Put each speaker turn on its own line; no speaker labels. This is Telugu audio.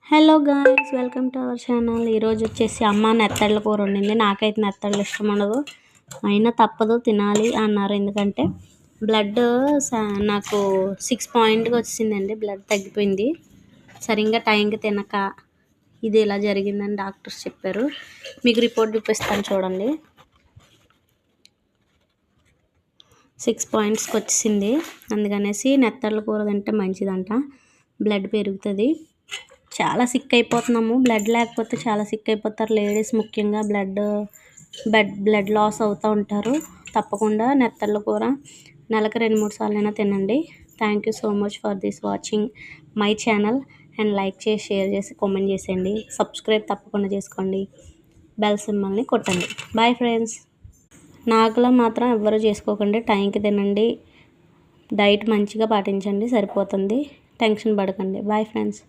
Hello guys, welcome to our channel. ఈరోజు వచ్చేసి అమ్మ నెత్తళ్ళ కూర వండింది. నాకైతే నెత్తళ్ళు ఇష్టం ఉండదు, అయినా తప్పదు, తినాలి అన్నారు. ఎందుకంటే బ్లడ్ నాకు 6 పాయింట్గా వచ్చిందండి. బ్లడ్ తగ్గిపోయింది. సరిగ్గా టైంకి తినక ఇది ఇలా జరిగిందని డాక్టర్స్ చెప్పారు. మీకు రిపోర్ట్ చూపిస్తాను చూడండి. 6 పాయింట్స్కి వచ్చింది. అందుకనేసి నెత్తళ్ళ కూర తింటే మంచిదంట, బ్లడ్ పెరుగుతుంది. చాలా సిక్ అయిపోతున్నాము. బ్లడ్ లేకపోతే చాలా సిక్ అయిపోతారు లేడీస్, ముఖ్యంగా బ్లడ్ లాస్ అవుతూ ఉంటారు. తప్పకుండా నెత్తళ్ళ కూర నెలకు 2-3 సార్లైనా తినండి. Thank you so much for this watching my channel. And like చేసి, షేర్ చేసి, కామెంట్ చేసేయండి. సబ్స్క్రైబ్ తప్పకుండా చేసుకోండి. బెల్ సింబల్ని కొట్టండి. Bye friends. నాకులా మాత్రం ఎవ్వరూ చేసుకోకండి. టైంకి తినండి, డైట్ మంచిగా పాటించండి, సరిపోతుంది. టెన్షన్ పడకండి. Bye friends.